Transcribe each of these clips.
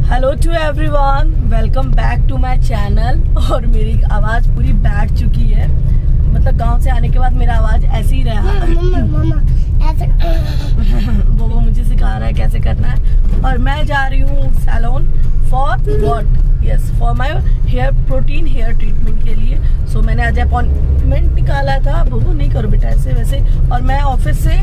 Hello to everyone, welcome back to my channel. और मेरी आवाज़ पूरी बैठ चुकी है, मतलब गांव से आने के बाद मेरा आवाज़ ऐसे ही रहा। वो मुझे सिखा रहा है कैसे करना है। और मैं जा रही हूँ salon for what, yes, for my hair protein hair treatment के लिए। सो मैंने आज अपॉइंटमेंट निकाला था। वो नहीं करो बेटा ऐसे वैसे। और मैं ऑफिस से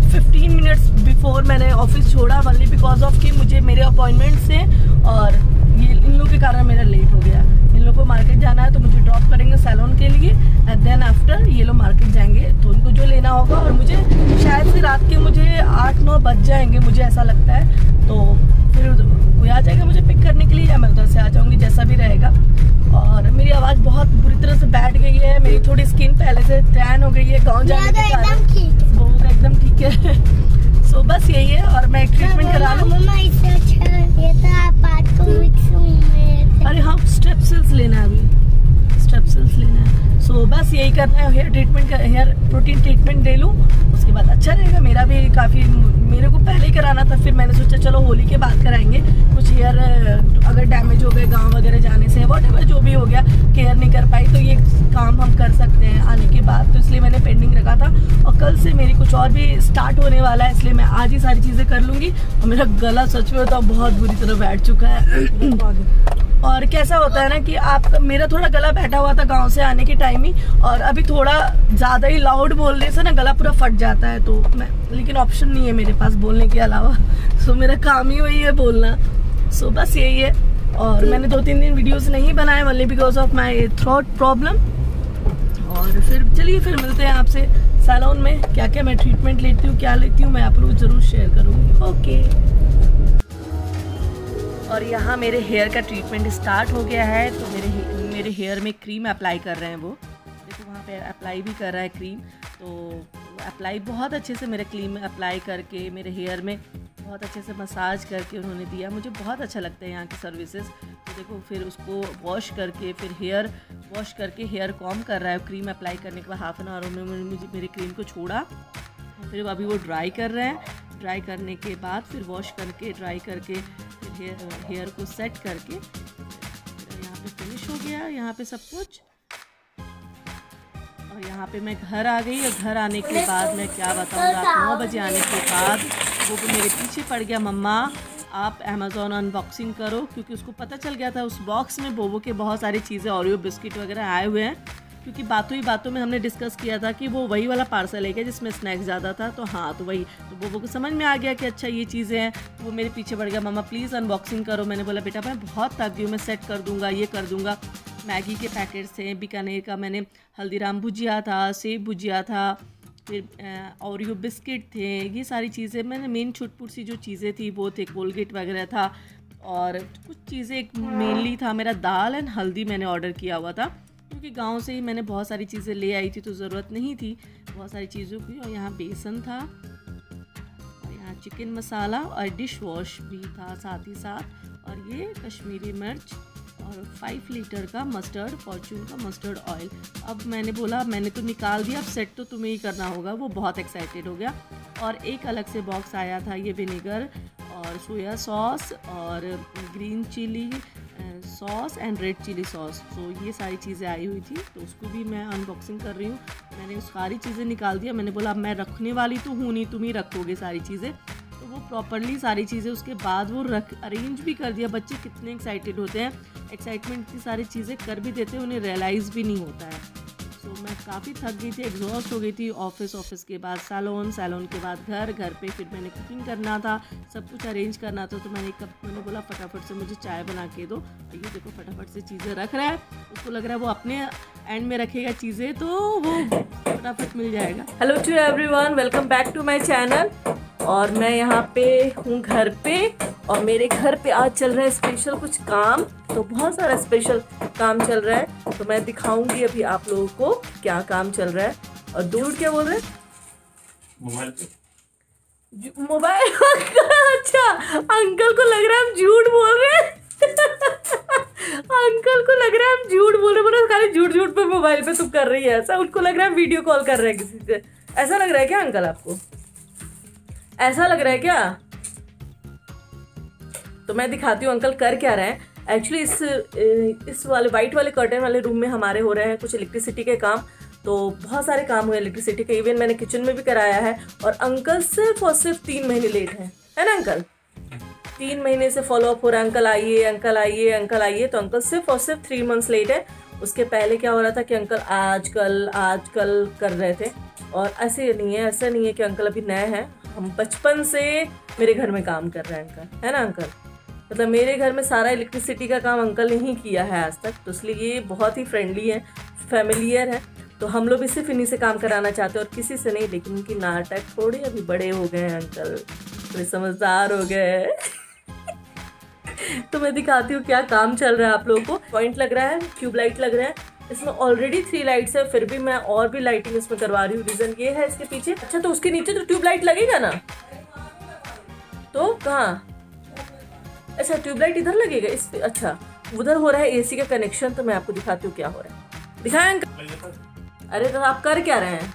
15 मिनट्स बिफोर मैंने ऑफिस छोड़ा, वनली बिकॉज ऑफ कि मुझे मेरे अपॉइंटमेंट से और ये इन लोगों के कारण मेरा लेट हो गया। इन लोगों को मार्केट जाना है तो मुझे ड्रॉप करेंगे सैलून के लिए एंड देन आफ्टर ये लोग मार्केट जाएंगे तो उनको जो लेना होगा। और मुझे शायद से रात के मुझे 8-9 बज जाएंगे, मुझे ऐसा लगता है। तो फिर कोई आ जाएगा मुझे पिक करने के लिए या मैं उधर से आ जाऊँगी, जैसा भी रहेगा। और मेरी आवाज़ बहुत बुरी तरह से बैठ गई है। मेरी थोड़ी स्किन पहले से टैन हो गई है गाँव जाने के कारण। वो एकदम ठीक है। सो बस यही है। और मैं ट्रीटमेंट करा लूँ। अरे हाँ, स्ट्रेप्सिल्स लेना है, अभी स्ट्रेप्सिल्स लेना है। सो बस यही करना है, हेयर ट्रीटमेंट का, हेयर प्रोटीन ट्रीटमेंट ले लूँ, उसके बाद अच्छा रहेगा। मेरा भी काफ़ी, मेरे को पहले ही कराना था, फिर मैंने सोचा चलो होली के बाद कराएंगे। कुछ हेयर अगर डैमेज हो गए गाँव वगैरह जाने से, वॉटेवर जो भी हो गया, केयर नहीं कर पाई, तो ये काम हम कर सकते हैं आने के बाद। तो इसलिए मैंने पेंडिंग रखा था। और कल से मेरी कुछ और भी स्टार्ट होने वाला है, इसलिए मैं आज ही सारी चीज़ें कर लूँगी। और मेरा गला सच में तो बहुत बुरी तरह बैठ चुका है। और कैसा होता है ना कि आप, मेरा थोड़ा गला बैठा हुआ था गांव से आने के टाइम ही, और अभी थोड़ा ज़्यादा ही लाउड बोलने से ना गला पूरा फट जाता है। तो मैं, लेकिन ऑप्शन नहीं है मेरे पास बोलने के अलावा। सो मेरा काम ही वही है बोलना। सो बस यही है। और मैंने 2-3 दिन वीडियोस नहीं बनाए only because of my throat problem. और फिर चलिए फिर मिलते हैं आपसे सैलून में। क्या क्या मैं ट्रीटमेंट लेती हूँ, क्या लेती हूँ, मैं आप लोग जरूर शेयर करूँगी। ओके। और यहाँ मेरे हेयर का ट्रीटमेंट स्टार्ट हो गया है। तो मेरे हेयर में क्रीम अप्लाई कर रहे हैं। वो देखो वहाँ पे अप्लाई भी कर रहा है क्रीम। तो अप्लाई बहुत अच्छे से मेरे क्रीम अप्लाई करके मेरे हेयर में बहुत अच्छे से मसाज करके उन्होंने दिया। मुझे बहुत अच्छा लगता है यहाँ की सर्विसेज। तो देखो फिर उसको वॉश करके, फिर हेयर वॉश करके हेयर कॉम कर रहा है। क्रीम अप्लाई करने के बाद हाफ एन आवर में मुझे मेरे क्रीम को छोड़ा। फिर अभी वो ड्राई कर रहे हैं। ड्राई करने के बाद फिर वॉश करके, ड्राई करके, फिर हेयर को सेट करके यहाँ पे फिनिश हो गया यहाँ पे सब कुछ। और यहाँ पे मैं घर आ गई। और घर आने के बाद मैं क्या बताऊँ, रात 9 बजे आने के बाद वो मेरे पीछे पड़ गया, मम्मा आप अमेज़ॉन अनबॉक्सिंग करो, क्योंकि उसको पता चल गया था उस बॉक्स में बोबो के बहुत सारी चीज़ें, ओरियो बिस्किट वगैरह आए हुए हैं। क्योंकि बातों ही बातों में हमने डिस्कस किया था कि वो वही वाला पार्सल है क्या जिसमें स्नैक्स ज़्यादा था। तो हाँ, तो वही, तो बोबो को समझ में आ गया कि अच्छा ये चीज़ें हैं। वो मेरे पीछे पड़ गया, मम्मा प्लीज़ अनबॉक्सिंग करो। मैंने बोला बेटा मैं बहुत थक गई हूँ, मैं सेट कर दूँगा, ये कर दूँगा। मैगी के पैकेट्स थे, बीकानेर का मैंने हल्दीराम भुजिया था, सेब भुजिया था, फिर ओरियो बिस्किट थे, ये सारी चीज़ें मैंने, मेन छुटपुट सी जो चीज़ें थी वो थे, कोलगेट वगैरह था। और कुछ चीज़ें मेनली था मेरा दाल एंड हल्दी मैंने ऑर्डर किया हुआ था, क्योंकि गांव से ही मैंने बहुत सारी चीज़ें ले आई थी तो ज़रूरत नहीं थी बहुत सारी चीज़ों की। और यहाँ बेसन था, और यहाँ चिकन मसाला और डिश वॉश भी था साथ ही साथ। और ये कश्मीरी मिर्च और 5 लीटर का मस्टर्ड, फॉर्चून का मस्टर्ड ऑयल। अब मैंने बोला मैंने तो निकाल दिया, अब सेट तो तुम्हें ही करना होगा। वो बहुत एक्साइटेड हो गया। और एक अलग से बॉक्स आया था, ये विनेगर और सोया सॉस और green chilli sauce and red chilli sauce. तो ये सारी चीज़ें आई हुई थी, तो उसको भी मैं अनबॉक्सिंग कर रही हूँ। मैंने सारी चीज़ें निकाल दिया। मैंने बोला अब मैं रखने वाली तो हूँ नहीं, तुम ही रखोगे सारी चीज़ें। तो वो प्रॉपरली सारी चीज़ें उसके बाद वो अरेंज भी कर दिया। बच्चे कितने एक्साइटेड होते हैं, एक्साइटमेंट की सारी चीज़ें कर भी देते हैं, उन्हें रियलाइज़ भी नहीं होता है। तो मैं काफ़ी थक गई थी, एग्जॉस्ट हो गई थी। ऑफिस के बाद सैलून के बाद घर पे फिर मैंने कुकिंग करना था, सब कुछ अरेंज करना था। तो मैंने बोला फटाफट से मुझे चाय बना के दो। ये देखो फटाफट से चीज़ें रख रहा है, उसको लग रहा है वो अपने एंड में रखेगा चीज़ें तो वो फटाफट मिल जाएगा। Hello to everyone, welcome back to my channel. और मैं यहाँ पे हूँ घर पे, और मेरे घर पे आज चल रहा है स्पेशल कुछ काम। तो बहुत सारा स्पेशल काम चल रहा है, तो मैं दिखाऊंगी अभी आप लोगों को क्या काम चल रहा है। और दूर क्या बोल रहे हैं, मोबाइल। अच्छा, अंकल को लग रहा है हम झूठ बोल रहे हैं। अंकल को लग रहा है हम झूठ बोल रहे हैं, खाली झूठ पे मोबाइल पे तुम कर रही है ऐसा। उनको लग रहा है वीडियो कॉल कर रहे हैं किसी से। ऐसा लग रहा है क्या अंकल, आपको ऐसा लग रहा है क्या? तो मैं दिखाती हूँ अंकल कर क्या रहे हैं। एक्चुअली इस वाले वाइट वाले कर्टन वाले रूम में हमारे हो रहे हैं कुछ इलेक्ट्रिसिटी के काम। तो बहुत सारे काम हुए इलेक्ट्रिसिटी के, इवन मैंने किचन में भी कराया है। और अंकल सिर्फ और सिर्फ 3 महीने लेट हैं, है ना अंकल? 3 महीने से फॉलो अप हो रहा है, अंकल आइए अंकल आइए अंकल आइए। तो अंकल सिर्फ और सिर्फ 3 मंथ्स लेट है। उसके पहले क्या हो रहा था कि अंकल आजकल कर रहे थे। और ऐसे नहीं है, ऐसा नहीं है कि अंकल अभी नए हैं, हम बचपन से मेरे घर में काम कर रहे हैं अंकल, है ना अंकल? मतलब मेरे घर में सारा इलेक्ट्रिसिटी का काम अंकल ने ही किया है आज तक। तो इसलिए ये बहुत ही फ्रेंडली है, फैमिलियर है। तो हम लोग भी सिर्फ इन्हीं से काम कराना चाहते हैं और किसी से नहीं। लेकिन उनकी नाटक थोड़ी अभी बड़े हो गए हैं अंकल, थोड़े समझदार हो गए तो मैं दिखाती हूँ क्या काम चल रहा है आप लोगों को। पॉइंट लग रहा है, ट्यूबलाइट लग रहा है। इसमें ऑलरेडी 3 लाइट्स है, फिर भी मैं और भी लाइटिंग इसमें करवा रही हूँ। रीजन ये है इसके पीछे। अच्छा, तो उसके नीचे तो ट्यूबलाइट लगेगा ना? तो कहाँ? अच्छा, ट्यूबलाइट इधर लगेगा इस पे। अच्छा, उधर हो रहा है एसी का कनेक्शन। तो मैं आपको दिखाती हूँ क्या हो रहा है। दिखाएं अंकल? अरे तो आप कर क्या रहे हैं?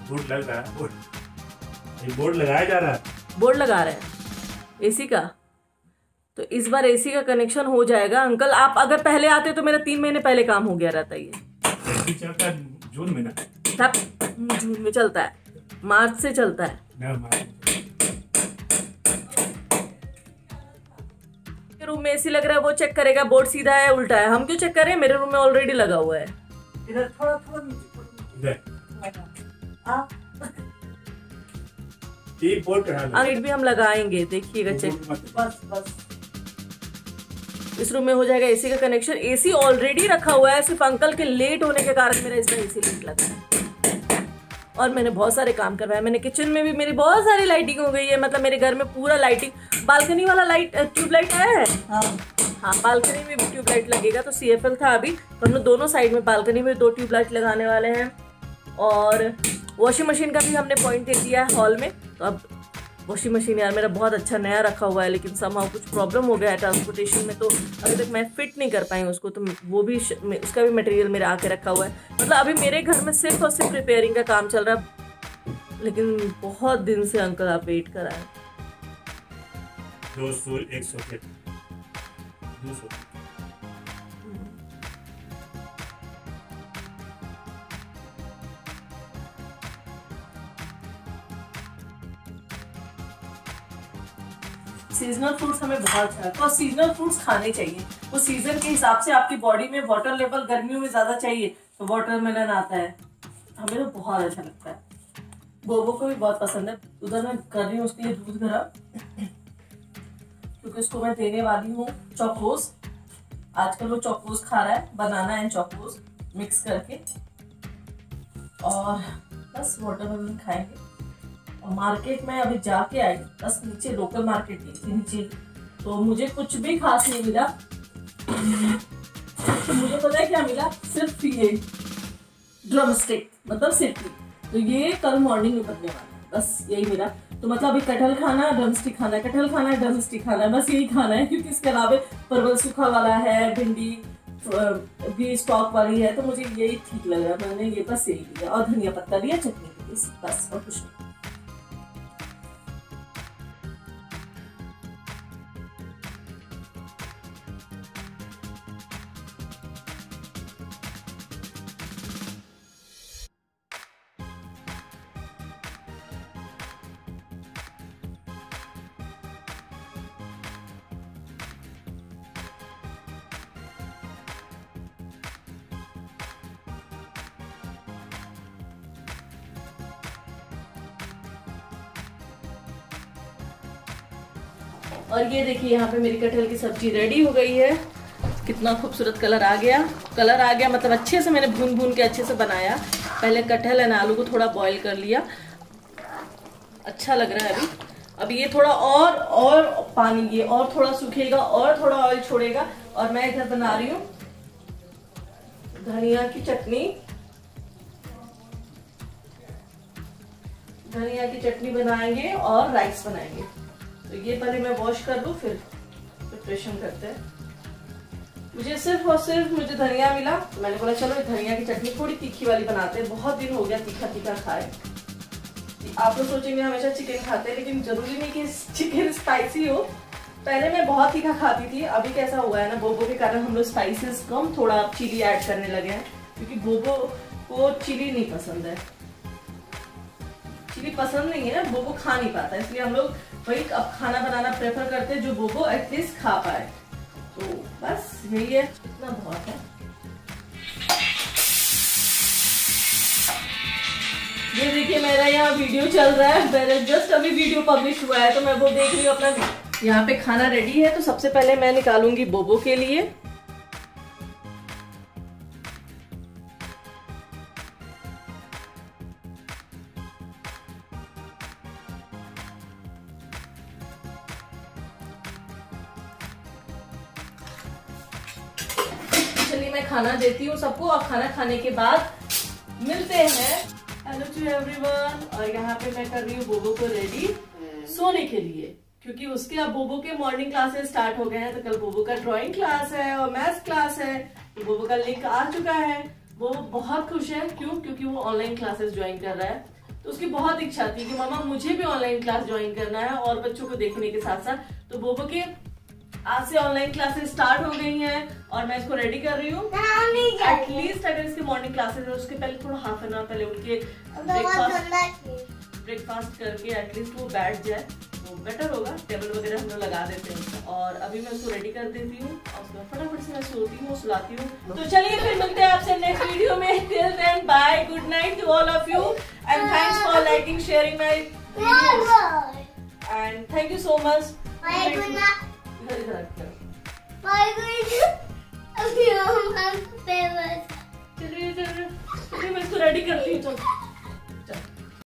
बोर्ड लग रहा है, बोर्ड लगाया जा रहा है। बोर्ड लगा रहे हैं एसी का। तो इस बार एसी का कनेक्शन हो जाएगा अंकल। आप अगर पहले आते तो मेरा 3 महीने पहले काम हो गया रहता। ये चलता है जून में ना? जून में चलता है, मार्च से चलता है। रूम में एसी लग रहा है, वो चेक करेगा बोर्ड सीधा है उल्टा है। हम क्यों चेक कर रहे हैं? मेरे रूम में ऑलरेडी लगा हुआ है। इधर थोड़ा नीचे इधर भी हम लगाएंगे, देखिएगा चेक। बस इस रूम में हो जाएगा एसी का कनेक्शन। एसी ऑलरेडी रखा हुआ है, सिर्फ अंकल के लेट होने के कारण मेरा इसमें एसी लेट लगा है। और मैंने बहुत सारे काम करवाए। मैंने किचन में भी मेरी बहुत सारी लाइटिंग हो गई है। मतलब मेरे घर में पूरा लाइटिंग, बालकनी वाला लाइट ट्यूबलाइट आया है। हाँ, बालकनी में भी ट्यूबलाइट लगेगा। तो CFL था अभी, तो हमने दोनों साइड में बालकनी में 2 ट्यूबलाइट लगाने वाले हैं। और वॉशिंग मशीन का भी हमने पॉइंट दे दिया है हॉल में। तो अब वॉशिंग मशीन यार मेरा बहुत अच्छा नया रखा हुआ है, लेकिन समहाउ कुछ प्रॉब्लम हो गया है ट्रांसपोर्टेशन में। तो अभी तक मैं फिट नहीं कर पाई उसको। तो वो भी उसका भी मटेरियल मेरा आके रखा हुआ है। मतलब अभी मेरे घर में सिर्फ और सिर्फ रिपेयरिंग का काम चल रहा है। लेकिन बहुत दिन से अंकल आप वेट कर रहे हैं। 200 100 200 सीजनल फ्रूट्स हमें बहुत अच्छा लगता है और सीजनल फ्रूट्स खाने चाहिए। वो सीजन के हिसाब से आपकी बॉडी में वाटर लेवल गर्मियों में ज्यादा चाहिए तो वाटरमेलन आता है, हमें तो बहुत अच्छा लगता है। बोबो को भी बहुत पसंद है। उधर मैं कर रही हूँ उसके लिए दूध गरम, क्योंकि उसको मैं देने वाली हूँ चॉकोस। आजकल वो चॉकोस खा रहा है, बनाना एंड चॉकोस मिक्स करके। और बस वाटरमेलन खाएंगे। मार्केट में अभी जाके आई, बस नीचे लोकल मार्केट थी नीचे, तो मुझे कुछ भी खास नहीं मिला। तो मुझे पता है क्या मिला? सिर्फ ये ड्रम स्टिक, मतलब सिट्टी। तो ये कल मॉर्निंग में बनने वाला है, बस यही मिला। तो मतलब अभी कटहल खाना है, ड्रम स्टिक खाना है, कटहल खाना है, ड्रम स्टिक खाना है, बस यही खाना है। क्योंकि इसके अलावा परवल सूखा वाला है, भिंडी भी स्टॉक वाली है। तो मुझे यही ठीक लग रहा है, मैंने ये बस यही लिया। और धनिया पत्ता लिया चटनी के लिए, बस और कुछ नहीं। और ये देखिए यहाँ पे मेरी कटहल की सब्जी रेडी हो गई है। कितना खूबसूरत कलर आ गया। कलर आ गया मतलब अच्छे से मैंने भून भून के अच्छे से बनाया। पहले कटहल एंड आलू को थोड़ा बॉईल कर लिया, अच्छा लग रहा है अभी। अब ये थोड़ा और पानी, ये और थोड़ा सूखेगा और थोड़ा ऑयल छोड़ेगा। और मैं इधर बना रही हूँ धनिया की चटनी। धनिया की चटनी बनाएंगे और राइस बनाएंगे। तो ये पहले मैं वॉश कर लूँ, फिर प्रिपरेशन करते हैं। मुझे सिर्फ और सिर्फ मुझे धनिया मिला, तो मैंने बोला चलो धनिया की चटनी थोड़ी तीखी वाली बनाते हैं। बहुत दिन हो गया तीखा तीखा खाए। आप लोग सोचेंगे हमेशा चिकन खाते हैं, लेकिन जरूरी नहीं कि चिकन स्पाइसी हो। पहले मैं बहुत तीखा खाती थी, अभी कैसा हुआ है ना, बोबो के कारण हम लोग स्पाइसेस कम थोड़ा चिली ऐड करने लगे हैं, क्योंकि बोबो को चिली नहीं पसंद है, चिली पसंद नहीं है, बोबो खा नहीं पाता, इसलिए हम लोग वही अब खाना बनाना प्रेफर करते हैं जो बोबो एटलीस्ट खा पाए। तो बस यही है, इतना बहुत है। ये देखिए मेरा यहाँ वीडियो चल रहा है, मेरा जस्ट अभी वीडियो पब्लिश हुआ है, तो मैं वो देख रही हूँ अपना। यहाँ पे खाना रेडी है, तो सबसे पहले मैं निकालूंगी बोबो के लिए। चलिए मैं खाना देती हूँ सबको, और खाना खाने के बाद मिलते हैं। Hello to everyone. और यहाँ पे मैं कर रही हूँ बोबो को रेडी सोने के लिए, क्योंकि उसके अब बोबो के मॉर्निंग क्लासेस स्टार्ट हो गए हैं। तो कल बोबो का ड्राइंग क्लास है और मैथ्स क्लास है, तो बोबो का लिंक आ चुका है। वो बहुत खुश है, क्यों? क्योंकि वो ऑनलाइन क्लासेस ज्वाइन कर रहा है। तो उसकी बहुत इच्छा थी कि मामा मुझे भी ऑनलाइन क्लास ज्वाइन करना है और बच्चों को देखने के साथ साथ। तो बोबो के आज से ऑनलाइन क्लासेस स्टार्ट हो गई हैं और मैं इसको रेडी कर रही हूँ। एटलीस्ट अगर इसके मॉर्निंग क्लासेस है उसके पहले थोड़ा हाफ एन आवर पहले उठ के ब्रेकफास्ट करके एटलीस्ट वो बैठ जाए तो बेटर होगा। टेबल वगैरह हम लोग लगा देते हैं। और अभी मैं उसको रेडी कर देती हूँ और उसके बाद फटाफट से मैं सोती हूँ, सुलाती हूँ। तो चलिए फिर मिलते हैं आपसे नेक्स्ट वीडियो में। Till then bye, good night to all of you and thanks for liking, sharing my videos and thank you so much. चलिए मैं इसको रेडी करती हूँ।